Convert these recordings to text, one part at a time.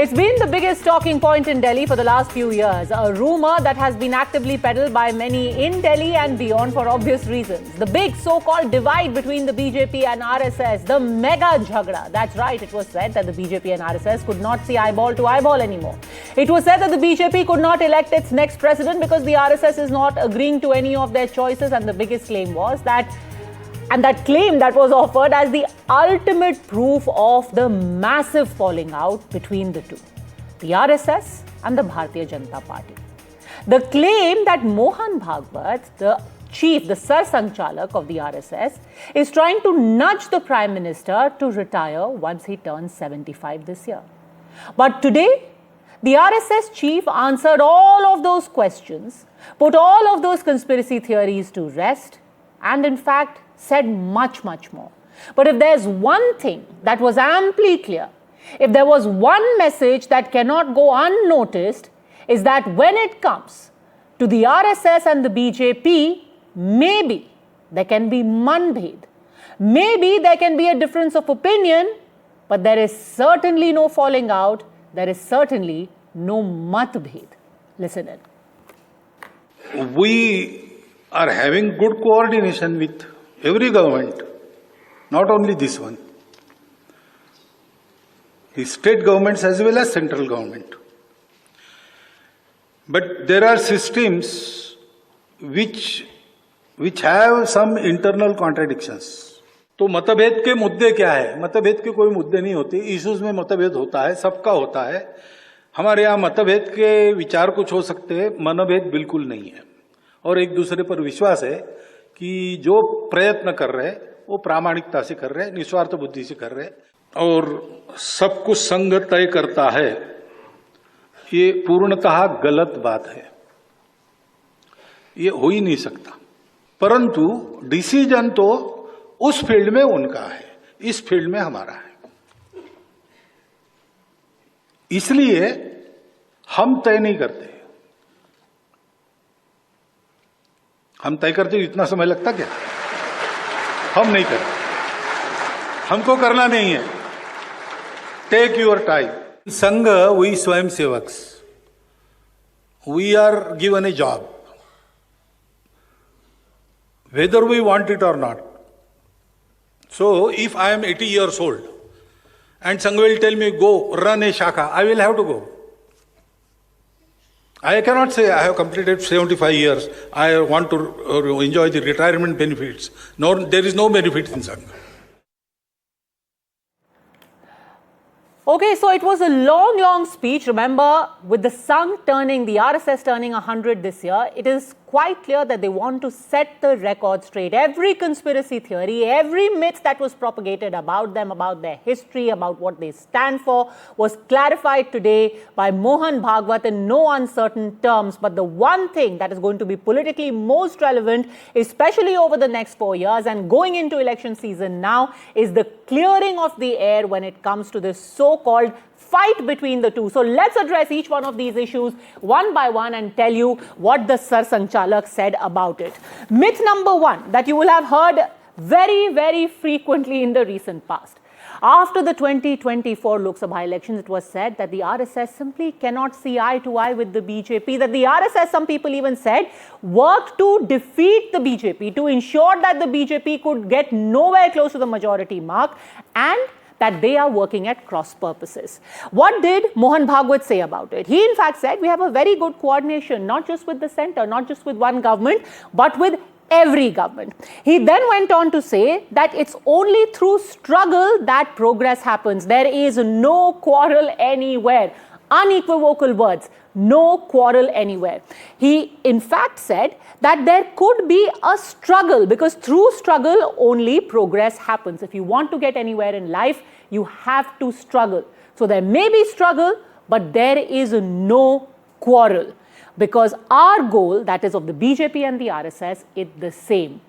It's been the biggest talking point in Delhi for the last few years, a rumor that has been actively peddled by many in Delhi and beyond for obvious reasons. The big so-called divide between the BJP and RSS, the mega Jhagda. That's right, it was said that the BJP and RSS could not see eyeball to eyeball anymore. It was said that the BJP could not elect its next president because the RSS is not agreeing to any of their choices, and the biggest claim was that that claim that was offered as the ultimate proof of the massive falling out between the two, the RSS and the Bharatiya Janata Party. The claim that Mohan Bhagwat, the chief, the Sar Sanchalak of the RSS, is trying to nudge the Prime Minister to retire once he turns 75 this year. But today, the RSS chief answered all of those questions, put all of those conspiracy theories to rest, and in fact, said much, much more. But if there's one thing that was amply clear, if there was one message that cannot go unnoticed, is that when it comes to the RSS and the BJP, maybe there can be manbhed. Maybe there can be a difference of opinion, but there is certainly no falling out. There is certainly no matbhed. Listen in. We are having good coordination with every government, not only this one. The state governments as well as central government. But there are systems which have some internal contradictions. तो मतभेद के मुद्दे क्या है? मतभेद के कोई मुद्दे नहीं होते, इश्यूज में मतभेद होता है, सबका होता है. हमारे यहाँ मतभेद के विचार कुछ हो सकते हैं, मनभेद बिल्कुल नहीं है. और एक दूसरे पर विश्वास है कि जो प्रयत्न कर रहे हैं वो प्रामाणिकता से कर रहे हैं, निस्वार्थ बुद्धि से कर रहे हैं, और सब कुछ संघ तय करता है, ये पूर्णतः गलत बात है. ये हो ही नहीं सकता. परंतु डिसीजन तो उस फील्ड में उनका है, इस फील्ड में हमारा है. इसलिए हम तय नहीं करते. हम तय करते इतना समय लगता क्या? हम नहीं करते, हमको करना नहीं है. Take your time. Sangh we स्वयं सेवक्स, we are given a job, whether we want it or not. So if I am 80 years old and Sangh will tell me go run a shaka, I will have to go. I cannot say I have completed 75 years, I want to enjoy the retirement benefits. No, there is no benefit in Sangh. Okay, so it was a long speech. Remember, with the Sangh turning, the RSS turning 100 this year, it is quite clear that they want to set the record straight. Every conspiracy theory, every myth that was propagated about them, about their history, about what they stand for, was clarified today by Mohan Bhagwat in no uncertain terms. But the one thing that is going to be politically most relevant, especially over the next 4 years and going into election season now, is the clearing of the air when it comes to this so-called fight between the two. So let's address each one of these issues one by one and tell you what the Sar Sanchalak said about it. Myth number one that you will have heard very frequently in the recent past. After the 2024 Lok Sabha elections, it was said that the RSS simply cannot see eye to eye with the BJP, that the RSS, some people even said, worked to defeat the BJP, to ensure that the BJP could get nowhere close to the majority mark, and that they are working at cross purposes. What did Mohan Bhagwat say about it? He in fact said we have a very good coordination, not just with the centre, not just with one government, but with every government. He then went on to say that it's only through struggle that progress happens. There is no quarrel anywhere. Unequivocal words. No quarrel anywhere. He in fact said that there could be a struggle, because through struggle only progress happens. If you want to get anywhere in life, you have to struggle. So there may be struggle, but there is no quarrel, because our goal, that is of the BJP and the RSS, is the same.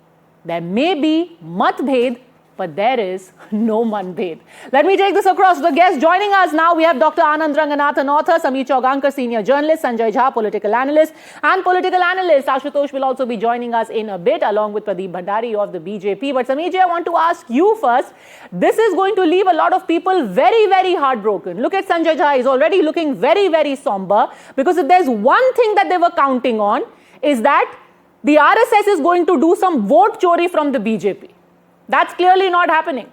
There may be matbhed, but there is no mandate. Let me take this across to the guests. Joining us now, we have Dr. Anand Ranganathan, author, Sameer Chaugankar, senior journalist, Sanjay Jha, political analyst, and political analyst Ashutosh will also be joining us in a bit, along with Pradeep Bhandari of the BJP. But Sameer ji, I want to ask you first. This is going to leave a lot of people very, very heartbroken. Look at Sanjay Jha. He's already looking very, very somber, because if there's one thing that they were counting on, is that the RSS is going to do some vote chori from the BJP. That's clearly not happening.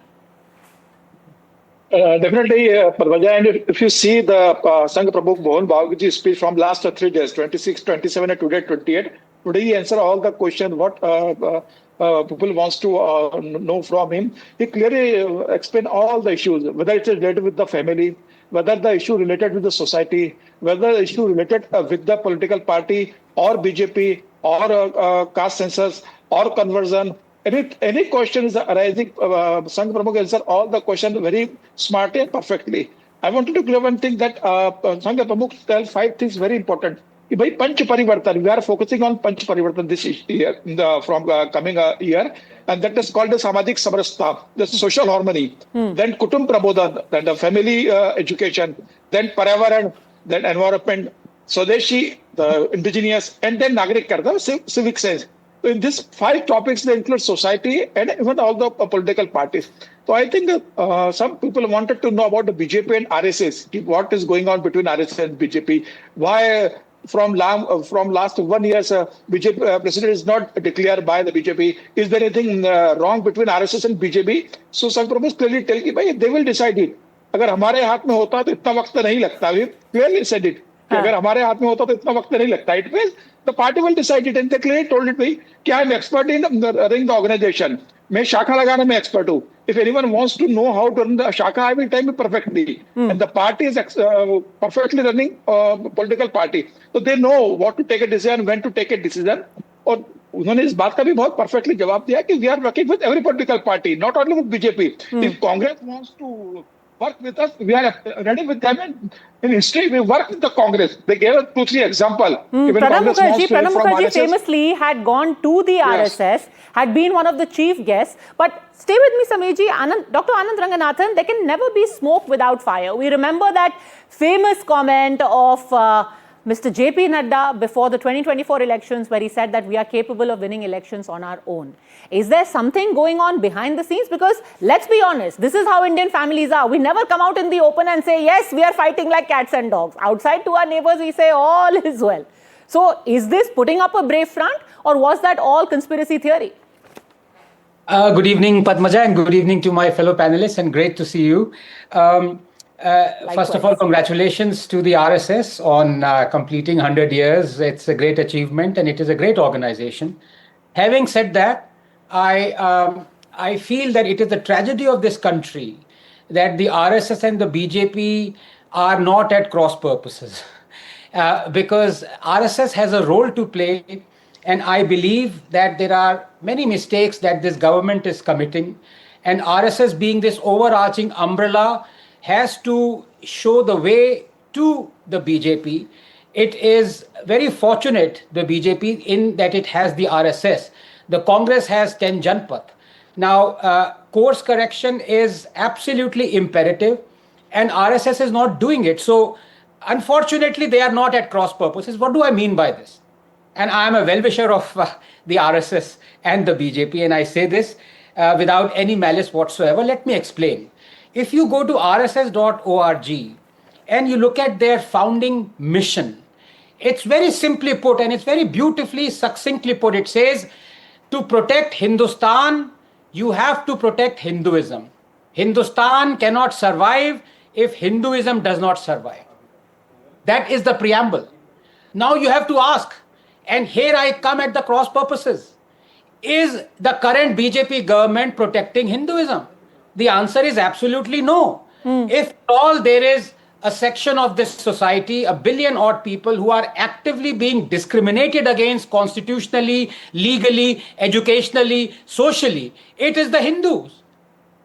Definitely, Padmaja, and if you see the Sangh Pramukh Mohan Bhagwat's speech from last 3 days, 26, 27, and today 28, today he answered all the questions what people wants to know from him. He clearly explained all the issues, whether it is related with the family, whether the issue related with the society, whether the issue related with the political party or BJP or caste census or conversion. Any questions arising, Sangh Pramukh answered all the questions very smartly and perfectly. I wanted to clear one thing that Sangh Pramukh tells 5 things very important. Panch Parivartan, we are focusing on Panch Parivartan this year, from coming year, and that is called the Samajic Samarastha, the social harmony. Then Kutum Prabodhan, then the family education, then Paryavaran, then environment, Swadeshi, the indigenous, and then Nagrik Karta, civic sense. So in these 5 topics, they include society and even all the political parties. So I think some people wanted to know about the BJP and RSS, what is going on between RSS and BJP, why from last 1 year, BJP president is not declared by the BJP. Is there anything wrong between RSS and BJP? So Sangh Pramukh clearly tell कि they will decide it. अगर हमारे हाथ में होता तो इतना वक्त नहीं लगता. We clearly said it. अगर हमारे हाथ में होता तो इतना वक्त नहीं लगता. It means the party will decide it, and they clearly told it कि I am expert in running the organization. मैं शाखा लगाने में expert हूँ. If anyone wants to know how to run the shaka, I will tell you perfectly. And the party is perfectly running political party. So they know what to take a decision, when to take a decision. और उन्होंने इस बात का भी बहुत perfectly जवाब दिया कि we are working with every political party, not only with BJP. If Congress wants to work with us, we are ready with them. And in history, we work with the Congress. They gave us 2-3 examples. Pranab Mukherjee famously had gone to the RSS, had been one of the chief guests. But stay with me, Sameerji. Dr. Anand Ranganathan, there can never be smoke without fire. We remember that famous comment of Mr. J.P. Nadda before the 2024 elections, where he said that we are capable of winning elections on our own. Is there something going on behind the scenes? Because let's be honest, this is how Indian families are. We never come out in the open and say, yes, we are fighting like cats and dogs. Outside to our neighbors, we say all is well. So is this putting up a brave front, or was that all conspiracy theory? Good evening, Padmaja, and good evening to my fellow panelists, and great to see you. First of all, congratulations to the RSS on completing 100 years. It's a great achievement, and it is a great organization. Having said that, I feel that it is the tragedy of this country that the RSS and the BJP are not at cross purposes. Because RSS has a role to play, and I believe that there are many mistakes that this government is committing, and RSS, being this overarching umbrella, has to show the way to the BJP. It is very fortunate, the BJP, in that it has the RSS. The Congress has 10 Janpath. Now, course correction is absolutely imperative, and RSS is not doing it. So, unfortunately, they are not at cross purposes. What do I mean by this? And I am a well-wisher of the RSS and the BJP, and I say this without any malice whatsoever. Let me explain. If you go to rss.org and you look at their founding mission, it's very simply put, and it's very beautifully, succinctly put. It says, to protect Hindustan, you have to protect Hinduism. Hindustan cannot survive if Hinduism does not survive. That is the preamble. Now you have to ask, and here I come at the cross purposes. Is the current BJP government protecting Hinduism? The answer is absolutely no. If at all there is a section of this society, 1 billion odd people, who are actively being discriminated against constitutionally, legally, educationally, socially, it is the Hindus.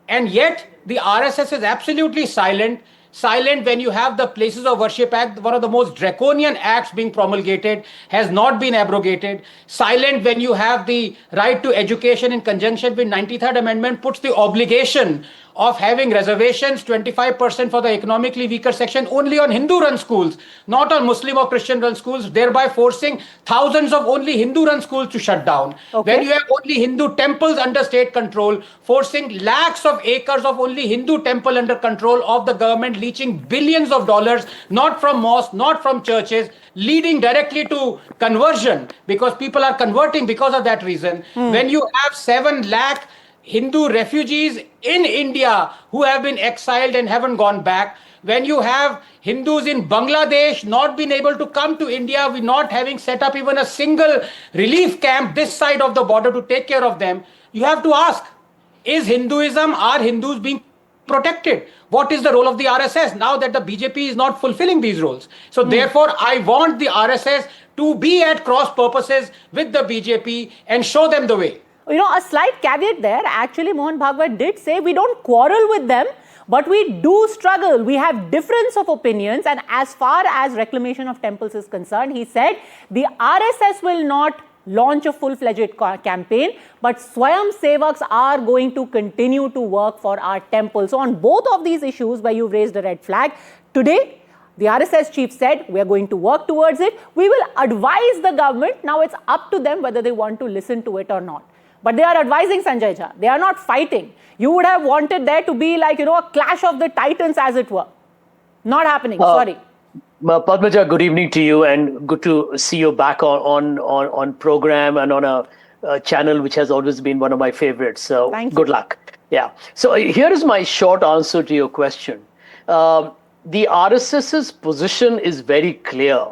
And yet the RSS is absolutely silent, silent when you have the Places of Worship Act, one of the most draconian acts being promulgated, has not been abrogated, silent when you have the right to education in conjunction with 93rd Amendment puts the obligation of having reservations, 25% for the economically weaker section, only on Hindu-run schools, not on Muslim or Christian-run schools, thereby forcing thousands of only Hindu-run schools to shut down. Okay. When you have only Hindu temples under state control, forcing lakhs of acres of only Hindu temple under control of the government, leaching billions of dollars, not from mosques, not from churches, leading directly to conversion, because people are converting because of that reason. When you have 7 lakh Hindu refugees in India who have been exiled and haven't gone back, when you have Hindus in Bangladesh not being able to come to India, we not having set up even a single relief camp this side of the border to take care of them, you have to ask, is Hinduism, are Hindus being protected? What is the role of the RSS now that the BJP is not fulfilling these roles? So therefore, I want the RSS to be at cross purposes with the BJP and show them the way. You know, a slight caveat there. Actually, Mohan Bhagwat did say we don't quarrel with them, but we do struggle. We have difference of opinions. And as far as reclamation of temples is concerned, he said the RSS will not launch a full-fledged campaign, but Swayamsevaks are going to continue to work for our temples. So on both of these issues where you've raised a red flag, today, the RSS chief said, we are going to work towards it. We will advise the government. Now it's up to them whether they want to listen to it or not. But they are advising Sanjay Jha. They are not fighting. You would have wanted there to be like, a clash of the titans, as it were. Not happening. Sorry. Padmaja, good evening to you, and good to see you back on program and on a channel which has always been one of my favorites. So good luck. Yeah. So here is my short answer to your question. The RSS's position is very clear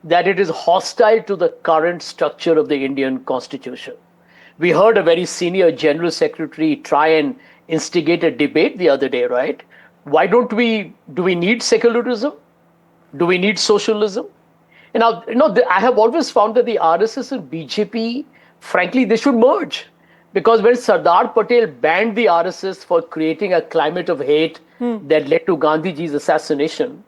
that it is hostile to the current structure of the Indian Constitution. We heard a very senior general secretary try and instigate a debate the other day, right? Why do we need secularism? Do we need socialism? And now, I have always found that the RSS and BJP, frankly, they should merge. Because when Sardar Patel banned the RSS for creating a climate of hate that led to Gandhiji's assassination,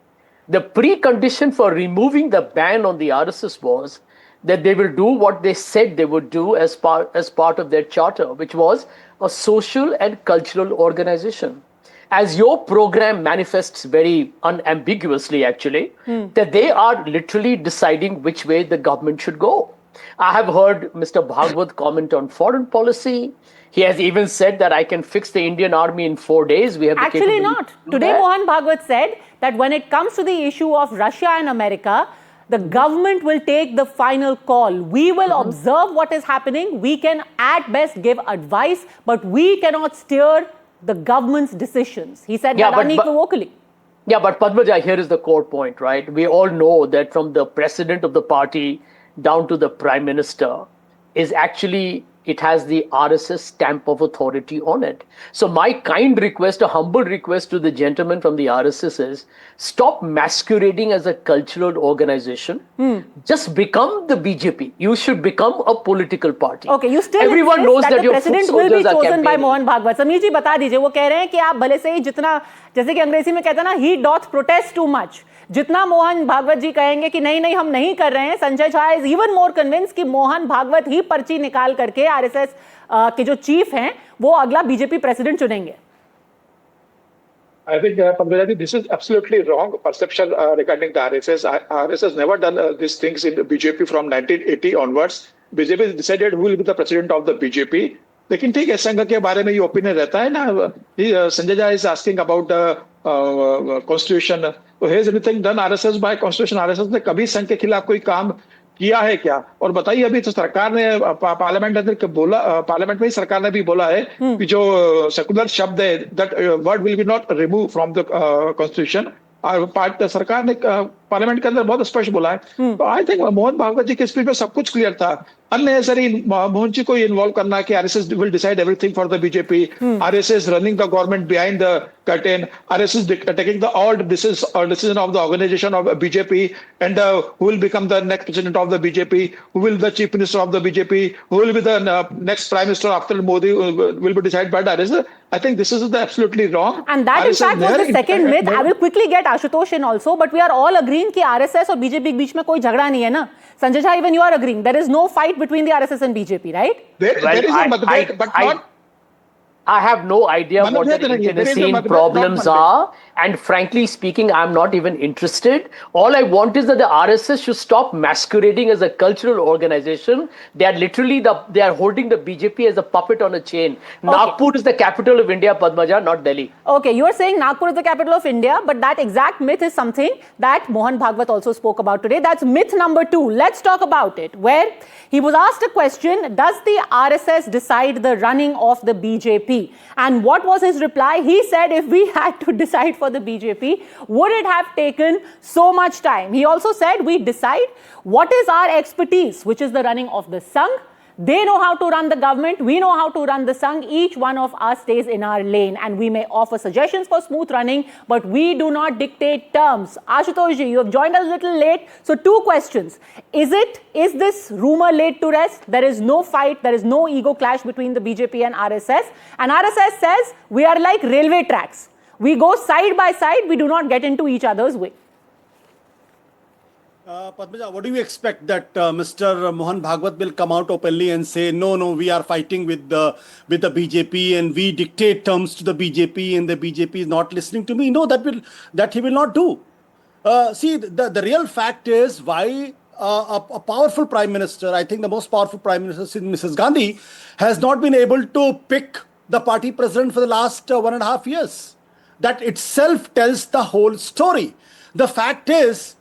the precondition for removing the ban on the RSS was that they will do what they said they would do as part of their charter, which was a social and cultural organization. As your program manifests very unambiguously, actually, that they are literally deciding which way the government should go. I have heard Mr. Bhagwat comment on foreign policy. He has even said that I can fix the Indian army in 4 days. We have actually not. Today, Mohan Bhagwat said that when it comes to the issue of Russia and America, the government will take the final call. We will observe what is happening. We can at best give advice, but we cannot steer the government's decisions. He said that unequivocally. Yeah, but Padmaja, here is the core point, right? We all know that from the president of the party down to the prime minister is actually, it has the RSS stamp of authority on it. So my kind request, a humble request to the gentleman from the RSS is, stop masquerading as a cultural organization. Just become the BJP. You should become a political party. Okay, you still Everyone knows that the president will be chosen by Mohan Bhagwat. Sameer ji, बता दीजिए, वो कह रहे हैं कि आप भले से ही जितना, जैसे कि अंग्रेजी में कहते हैं ना, he doth protest too much. जितना मोहन भागवत जी कहेंगे कि नहीं हम नहीं कर रहे हैं, Sanjay Jha is even more convince कि मोहन भागवत ही पर्ची निकाल करके आरएसएस के जो चीफ हैं वो अगला बीजेपी प्रेसिडेंट चुनेंगे. I think, Padmaja, this is absolutely wrong perception regarding the RSS. RSS never done these things in the BJP from 1980 onwards. BJP decided who will be the president of the BJP. लेकिन ठीक है, संघ के बारे में ये opinion रहता है ना. Sanjay Jha is asking about the constitution. So has anything done RSS by constitution? RSS ने कभी संघ के खिलाफ कोई काम किया है क्या? और बताइए, अभी तो सरकार ने पार्लियामेंट में ही सरकार ने भी बोला है कि जो सेकुलर शब्द है, that word will be not removed from the constitution. और सरकार ने पार्लियामेंट के अंदर बहुत स्पष्ट बोला है। तो आई थिंक मोहन भागवत जी के स्पीच में सब कुछ क्लियर था। अननेसेसरी मोहन जी को इन्वॉल्व करना कि RSS will decide everything for the BJP, RSS running the government behind the curtain, RSS taking the all decision of the organization of BJP, and who will become the next president of the BJP, who will be the chief minister of the BJP, who will be the next prime minister after Modi, will be decided by the RSS. I think this is absolutely wrong. And that in fact was the second myth. I will quickly get Ashutosh in also, but we are all agreeing कि RSS और BJP के बीच में कोई झगड़ा नहीं है ना? Sanjay Jha, even you are agreeing there is no fight between the RSS and BJP, right? There is a matbhed, but not. I have no idea what the internecine problems are, and frankly speaking, I'm not even interested. All I want is that the RSS should stop masquerading as a cultural organization. They are literally they are holding the BJP as a puppet on a chain. Okay. Nagpur is the capital of India, Padmaja, not Delhi. Okay, you are saying Nagpur is the capital of India, but that exact myth is something that Mohan Bhagwat also spoke about today. That's myth number 2. Let's talk about it. Where he was asked a question, does the RSS decide the running of the BJP? And what was his reply? He said if we had to decide for the BJP, would it have taken so much time? He also said we decide what is our expertise, which is the running of the Sangh. They know how to run the government. We know how to run the Sangh. Each one of us stays in our lane, and we may offer suggestions for smooth running, but we do not dictate terms. Ashutosh ji, you have joined us a little late. So 2 questions. Is this rumor laid to rest? There is no fight. There is no ego clash between the BJP and RSS. And RSS says we are like railway tracks. We go side by side. We do not get into each other's way. Padmaja, what do you expect that Mr. Mohan Bhagwat will come out openly and say, no, we are fighting with the BJP and we dictate terms to the BJP and the BJP is not listening to me? No, that he will not do. See, the real fact is why a powerful prime minister, I think the most powerful prime minister since Mrs. Gandhi, has not been able to pick the party president for the last 1.5 years. That itself tells the whole story. The fact is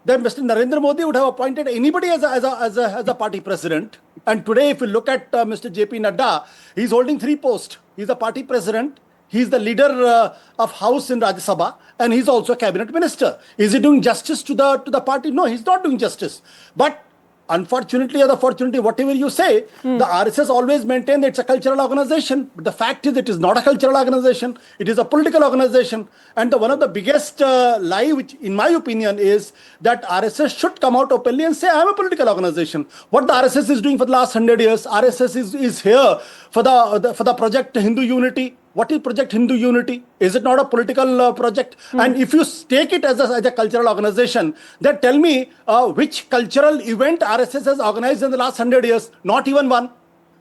that Mr. Narendra Modi would have appointed anybody as a party president. And today, if you look at Mr. JP Nadda, he's holding 3 posts. He's a party president, he's the leader of House in Rajya Sabha, and he's also a cabinet minister. Is he doing justice to the party? No, he's not doing justice. But unfortunately or fortunately, whatever you say, the RSS always maintain that it's a cultural organization. But the fact is, it is not a cultural organization. It is a political organization. And one of the biggest lie, which in my opinion is that RSS should come out openly and say, I am a political organization. What the RSS is doing for the last 100 years, RSS is here for the project Hindu Unity. What is Project Hindu Unity? Is it not a political project? And if you take it as a cultural organization, then tell me which cultural event RSS has organized in the last 100 years? Not even one.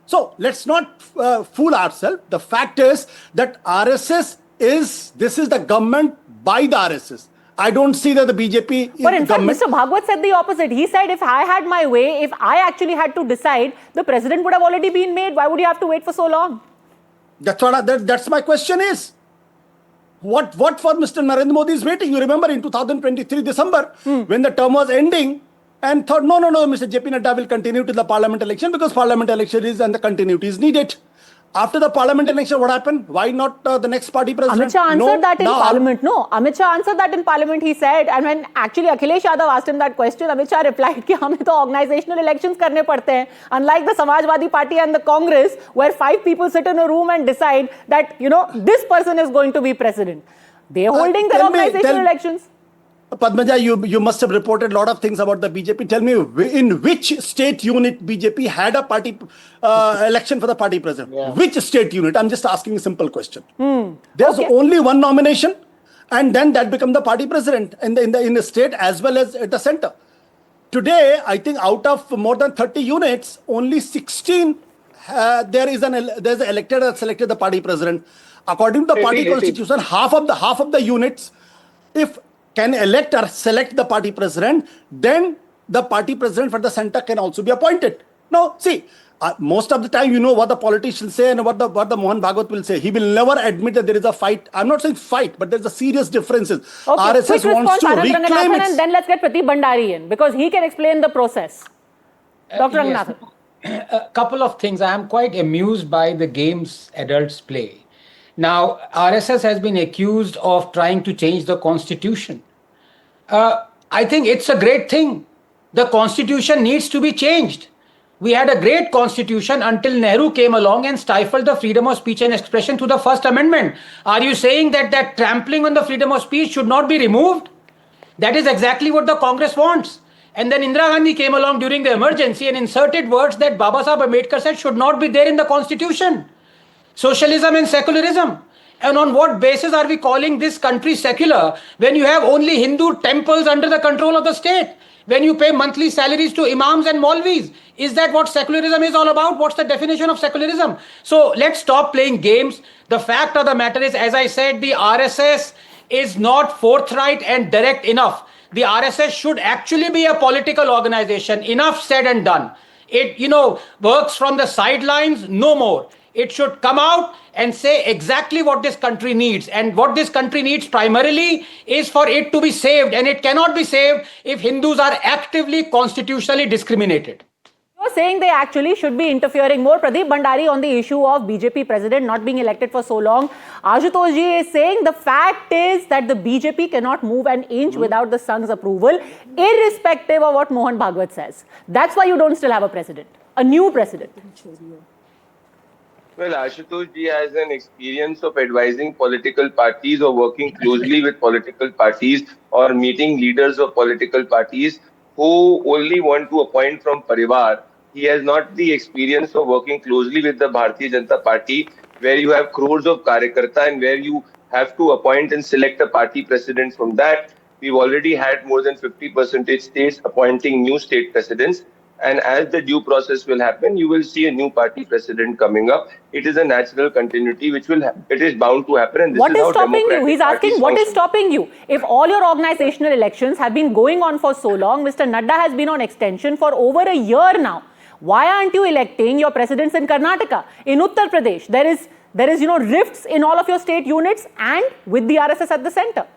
So let's not fool ourselves. The fact is that RSS is the government by the RSS. I don't see that the BJP is But in fact, government. Mr. Bhagwat said the opposite. He said if I had my way, if I actually had to decide, the president would have already been made. Why would you have to wait for so long? That's my question is. What for Mr. Narendra Modi is waiting? You remember in 2023 December, when the term was ending, and thought, no, Mr. JP Nadda will continue to the parliament election because parliament election is and the continuity is needed. After the parliament election, what happened? Why not the next party president? Amit Shah answered that in parliament. No, Amit Shah answered that in parliament. He said, and when actually Akhilesh Yadav asked him that question, Amit Shah replied कि हमें तो organizational elections करने पड़ते हैं. Unlike the Samajwadi Party and the Congress, where 5 people sit in a room and decide that, this person is going to be president. They are holding their organizational elections. Padmaja, you must have reported a lot of things about the BJP. Tell me, in which state unit BJP had a party election for the party president? Yeah. Which state unit? I'm just asking a simple question. There's only one nomination, and then that becomes the party president in the state as well as at the center. Today, I think out of more than 30 units, only 16 there's an elected or selected the party president. According to the party constitution, half of the units, if can elect or select the party president, then the party president for the center can also be appointed. Now, see, most of the time, what the politicians say and what the Mohan Bhagwat will say. He will never admit that there is a fight. I'm not saying fight, but there's a serious differences. Okay, RSS wants to reclaim it. And then let's get Pradeep Bhandari in, because he can explain the process. Dr. Ranganathan. A couple of things. I am quite amused by the games adults play. Now, RSS has been accused of trying to change the constitution. I think it's a great thing. The constitution needs to be changed. We had a great constitution until Nehru came along and stifled the freedom of speech and expression through the First Amendment. Are you saying that trampling on the freedom of speech should not be removed? That is exactly what the Congress wants. And then Indira Gandhi came along during the emergency and inserted words that Baba Sahib Ambedkar said should not be there in the constitution. Socialism and secularism. And on what basis are we calling this country secular when you have only Hindu temples under the control of the state? When you pay monthly salaries to imams and maulvis? Is that what secularism is all about? What's the definition of secularism? So let's stop playing games. The fact of the matter is, as I said, the RSS is not forthright and direct enough. The RSS should actually be a political organization. Enough said and done. It, works from the sidelines, no more. It should come out and say exactly what this country needs. And what this country needs primarily is for it to be saved. And it cannot be saved if Hindus are actively constitutionally discriminated. You're saying they actually should be interfering more. Pradeep Bhandari, on the issue of BJP president not being elected for so long, Ashutosh ji is saying the fact is that the BJP cannot move an inch without the Sangh's approval, irrespective of what Mohan Bhagwat says. That's why you don't still have a president, a new president. Well, Ashutosh ji has an experience of advising political parties or working closely with political parties or meeting leaders of political parties who only want to appoint from Parivar. He has not the experience of working closely with the Bharatiya Janata Party, where you have crores of Karyakarta and where you have to appoint and select a party president from that. We've already had more than 50% states appointing new state presidents. And as the due process will happen, you will see a new party president coming up. It is a natural continuity which it is bound to happen. And this what is how stopping you? He's asking what function. is stopping you? If all your organizational elections have been going on for so long, Mr. Nadda has been on extension for over a year now. Why aren't you electing your presidents in Karnataka? In Uttar Pradesh, there is rifts in all of your state units and with the RSS at the center.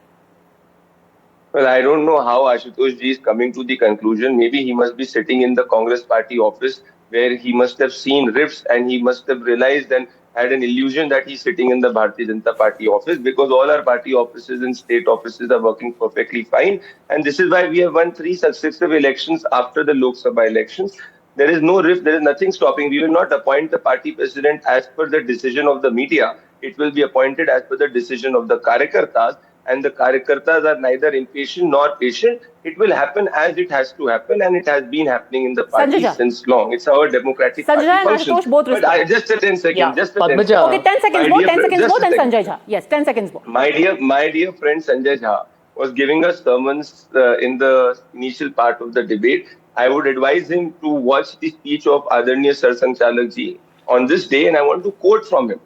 Well, I don't know how Ashutosh ji is coming to the conclusion. Maybe he must be sitting in the Congress party office where he must have seen rifts and he must have realized and had an illusion that he's sitting in the Bharatiya Janata Party office, because all our party offices and state offices are working perfectly fine. And this is why we have won 3 successive elections after the Lok Sabha elections. There is no rift. There is nothing stopping. We will not appoint the party president as per the decision of the media. It will be appointed as per the decision of the Karyakartas. And the Karyakartas are neither impatient nor patient. It will happen as it has to happen, and it has been happening in the party since long. It's our democratic party function. Both but just a 10 seconds. Yeah, just a 10 seconds. Okay, 10 seconds more, 10 seconds more, then Sanjay Jha. Yes, 10 seconds more. My dear friend Sanjay Jha was giving us sermons in the initial part of the debate. I would advise him to watch the speech of Adarniya Sar Sanchalak ji on this day, and I want to quote from him.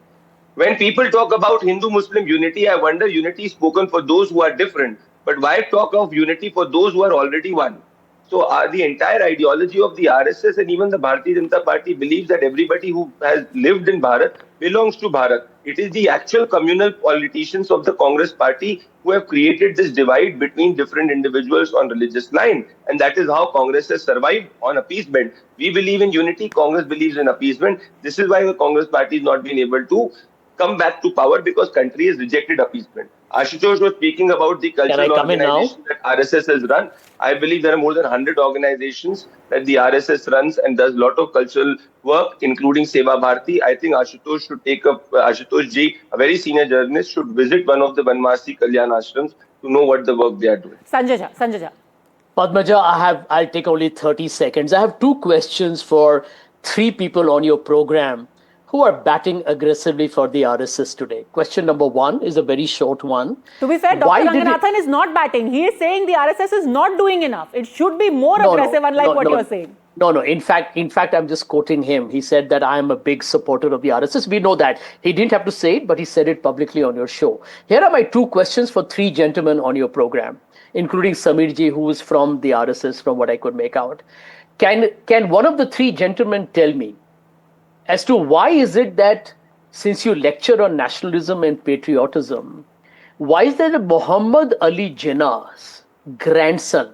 When people talk about Hindu-Muslim unity, I wonder unity is spoken for those who are different. But why talk of unity for those who are already one? So the entire ideology of the RSS and even the Bharatiya Janata Party believes that everybody who has lived in Bharat belongs to Bharat. It is the actual communal politicians of the Congress party who have created this divide between different individuals on religious line. And that is how Congress has survived, on appeasement. We believe in unity. Congress believes in appeasement. This is why the Congress party has not been able to come back to power, because country has rejected appeasement. Ashutosh was speaking about the cultural organization that RSS has run. I believe there are more than 100 organizations that the RSS runs and does a lot of cultural work, including Seva Bharati. I think Ashutosh should take up, Ashutosh ji, a very senior journalist, should visit one of the Vanmasi Kalyan ashrams to know what the work they are doing. Sanjay Jha. Padmaja, I'll take only 30 seconds. I have 2 questions for 3 people on your program who are batting aggressively for the RSS today. Question number 1 is a very short one. To be fair, Dr. Ranganathan is not batting. He is saying the RSS is not doing enough. It should be more aggressive, unlike what you're saying. No. In fact, I'm just quoting him. He said that I am a big supporter of the RSS. We know that. He didn't have to say it, but he said it publicly on your show. Here are my 2 questions for 3 gentlemen on your program, including Samir ji, who is from the RSS, from what I could make out. Can one of the 3 gentlemen tell me as to why is it that, since you lecture on nationalism and patriotism, why is that Muhammad Ali Jinnah's grandson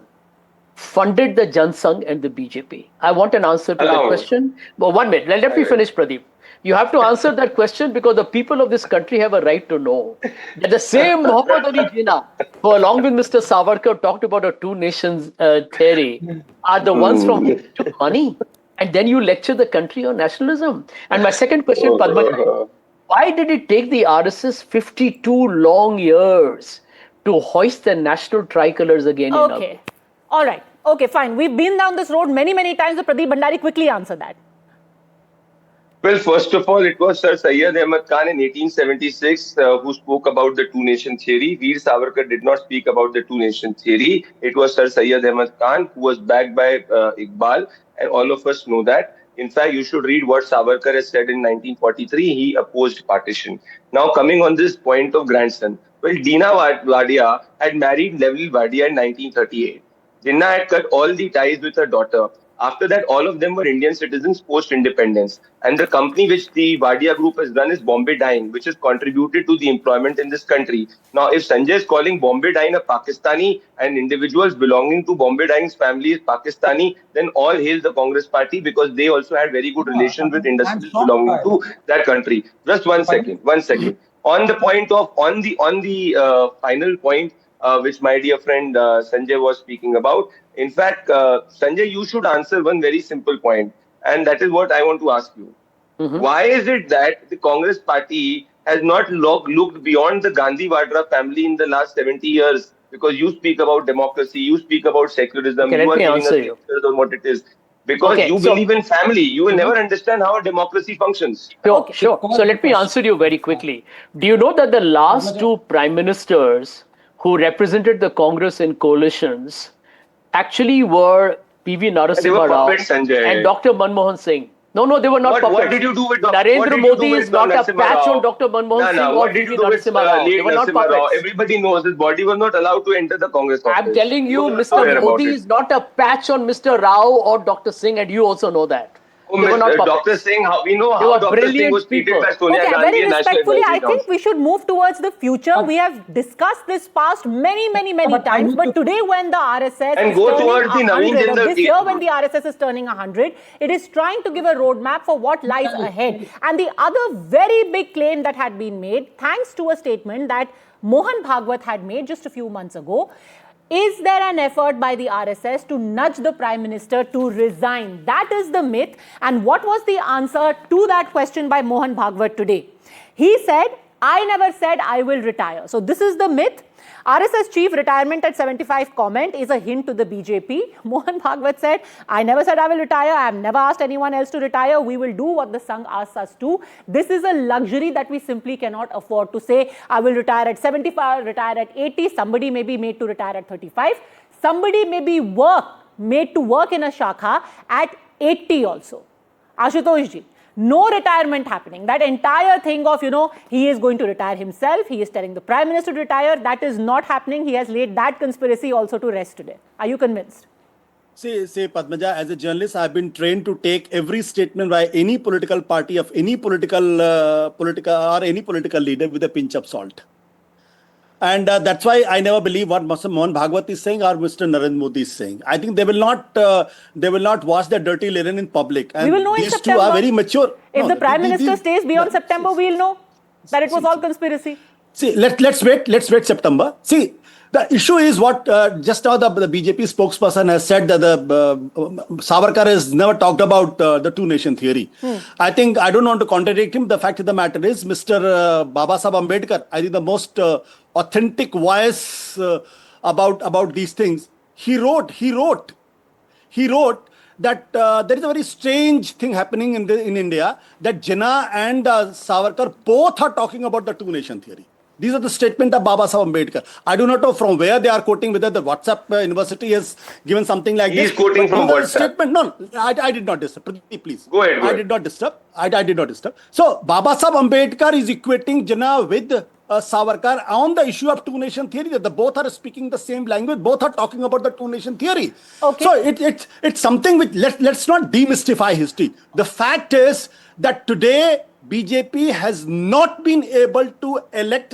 funded the Jan Sangh and the BJP? I want an answer to that question. But 1 minute, let me finish, Pradeep. You have to answer that question because the people of this country have a right to know that the same Muhammad Ali Jinnah, who along with Mr. Savarkar talked about a two nations theory, are the ones from whom took money. And then you lecture the country on nationalism. And my second question, Padma, why did it take the RSS 52 long years to hoist the national tricolors again in August? Okay. All right. Okay, fine. We've been down this road many, many times. So Pradeep Bhandari, quickly answer that. Well, first of all, it was Sir Syed Ahmad Khan in 1876 who spoke about the two-nation theory. Veer Savarkar did not speak about the two-nation theory. It was Sir Syed Ahmad Khan who was backed by Iqbal, and all of us know that. In fact, you should read what Savarkar has said in 1943. He opposed partition. Now, coming on this point of grandson, well, Dina Wadia had married Neville Wadia in 1938. Jinnah had cut all the ties with her daughter. After that, all of them were Indian citizens post-independence. And the company which the Wadia group has done is Bombay Dyeing, which has contributed to the employment in this country. Now, if Sanjay is calling Bombay Dyeing a Pakistani and individuals belonging to Bombay Dyeing's family is Pakistani, then all hail the Congress party because they also had very good relations with industries belonging to that country. Just one second. On the point of, on the final point, which my dear friend Sanjay was speaking about. In fact, Sanjay, you should answer one very simple point, and that is what I want to ask you. Why is it that the Congress party has not looked beyond the Gandhi Vadra family in the last 70 years? Because you speak about democracy, you speak about secularism, Okay, you are let me giving us answer you. lectures on what it is. Because Okay, you believe in family, you will never understand how a democracy functions. Sure. So let me answer you very quickly. Do you know that the last two prime ministers who represented the Congress in coalitions actually were P.V. Narasimha Rao and Dr. Manmohan Singh? No, they were not puppets. What did you do with Narendra Modi is not a patch on Dr. Manmohan Singh or P.V. Narasimha Rao. They were not puppets. Everybody knows his body was not allowed to enter the Congress office. I'm telling you, Mr. Modi is not a patch on Mr. Rao or Dr. Singh, and you also know that. They were not puppets. Dr. Singh, we know how Dr. Singh was treated by Sonia Gandhi very and National respectfully, Advisory I think Council. we should move towards the future. We have discussed this past many times, but today when the RSS And is go turning towards the Naveen 100, or Jindal this year when the RSS is turning 100, it is trying to give a roadmap for what lies ahead. And the other very big claim that had been made, thanks to a statement that Mohan Bhagwat had made just a few months ago, is there an effort by the RSS to nudge the Prime Minister to resign? That is the myth. And what was the answer to that question by Mohan Bhagwat today? He said, I never said I will retire. So this is the myth. RSS chief retirement at 75 comment is a hint to the BJP. Mohan Bhagwat said, I never said I will retire. I have never asked anyone else to retire. We will do what the Sangh asks us to. This is a luxury that we simply cannot afford to say, I will retire at 75, retire at 80. Somebody may be made to retire at 35. Somebody may be made to work in a shakha at 80 also. Ashutosh ji. No retirement happening. That entire thing of, he is going to retire himself, he is telling the Prime Minister to retire, that is not happening. He has laid that conspiracy also to rest today. Are you convinced? Say, Padmaja, as a journalist, I've been trained to take every statement by any political party of any political leader with a pinch of salt. And that's why I never believe what Mr. Mohan Bhagwat is saying or Mr. Narendra Modi is saying. I think they will not wash their dirty linen in public. And we will know in these September. Two are very mature. If the Prime Minister stays beyond September, we'll know that it was all conspiracy. See, let's wait September. See, the issue is what just now the BJP spokesperson has said that Savarkar has never talked about the two-nation theory. I think I don't want to contradict him. The fact of the matter is, Mr. Baba Saheb Ambedkar, I think the most authentic voice about these things. He wrote that there is a very strange thing happening in India, that Jinnah and Savarkar both are talking about the two-nation theory. These are the statement of Baba Saheb Ambedkar. I do not know from where they are quoting, whether the WhatsApp University has given something like this. He's quoting from WhatsApp. Statement, no, I did not disturb. Please. Go ahead. I did not disturb. I did not disturb. So, Baba Saheb Ambedkar is equating Jinnah with Savarkar on the issue of two-nation theory, that the both are speaking the same language, both are talking about the two-nation theory. Okay. So, it's something which, let's not demystify history. The fact is that today, BJP has not been able to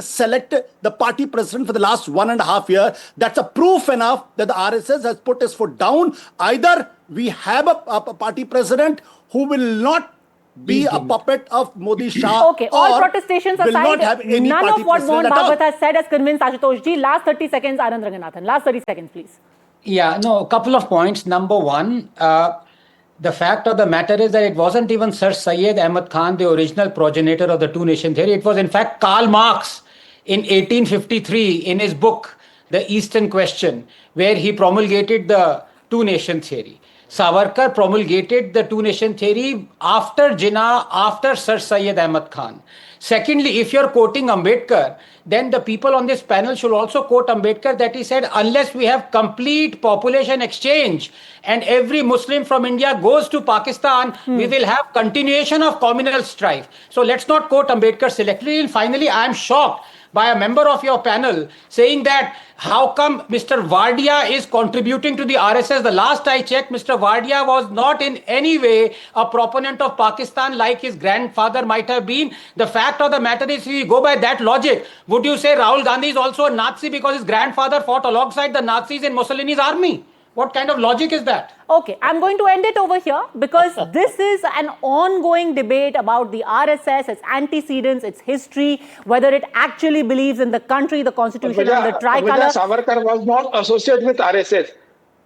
select the party president for the last 1.5 years. That's a proof enough that the RSS has put his foot down. Either we have a party president who will not be a puppet of Modi Shah. Okay, all protestations will aside, not have any none party of what Mohan president at all. Bhagwat has said has convinced Ashutosh ji. Last 30 seconds, Anand Ranganathan. Last 30 seconds, please. Yeah, no, a couple of points. Number one, the fact of the matter is that it wasn't even Sir Syed Ahmad Khan, the original progenitor of the two-nation theory. It was, in fact, Karl Marx in 1853 in his book, The Eastern Question, where he promulgated the two-nation theory. Savarkar promulgated the two-nation theory after Jinnah, after Sir Syed Ahmad Khan. Secondly, if you're quoting Ambedkar, then the people on this panel should also quote Ambedkar, that he said, unless we have complete population exchange and every Muslim from India goes to Pakistan, we will have continuation of communal strife. So let's not quote Ambedkar selectively. And finally, I am shocked by a member of your panel saying that how come Mr. Wardia is contributing to the RSS. The last I checked, Mr. Wardia was not in any way a proponent of Pakistan like his grandfather might have been. The fact of the matter is, if you go by that logic, would you say Rahul Gandhi is also a Nazi because his grandfather fought alongside the Nazis in Mussolini's army? What kind of logic is that? Okay, I'm going to end it over here because this is an ongoing debate about the RSS, its antecedents, its history, whether it actually believes in the country, the constitution, and the tricolor. Savarkar was not associated with RSS.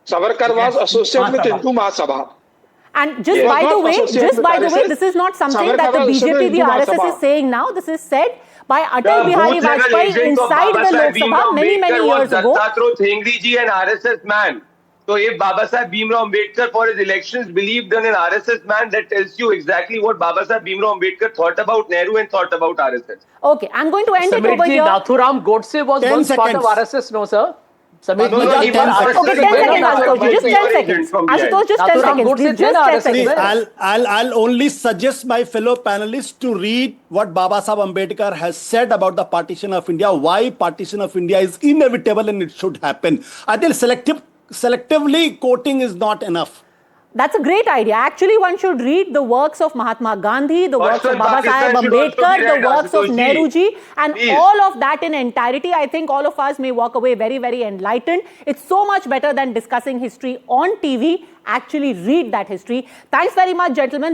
Savarkar was associated with Hindu Mahasabha. And just by the way, this is not something that the BJP, the RSS is saying now. This is said by Atal Bihari Vajpayee inside the Lok Sabha many years ago. Dattaro Thengri ji, an RSS man. So if Baba Saheb Bhimrao Ambedkar for his elections believed in an RSS man, that tells you exactly what Baba Saheb Bhimrao Ambedkar thought about Nehru and thought about RSS. Okay, I'm going to end it over here. Nathuram Godse was once part of RSS, no sir? Okay, 10 seconds, Ashutosh. Just 10 seconds. Ashutosh, just 10 seconds. Please, just 10 seconds. I'll only suggest my fellow panelists to read what Baba Saheb Ambedkar has said about the partition of India, why partition of India is inevitable and it should happen. I think selectively quoting is not enough. That's a great idea. Actually, one should read the works of Mahatma Gandhi, the works of Baba Saheb Ambedkar, the works of Nehruji, and all of that in entirety. I think all of us may walk away very, very enlightened. It's so much better than discussing history on TV. Actually read that history. Thanks very much, gentlemen.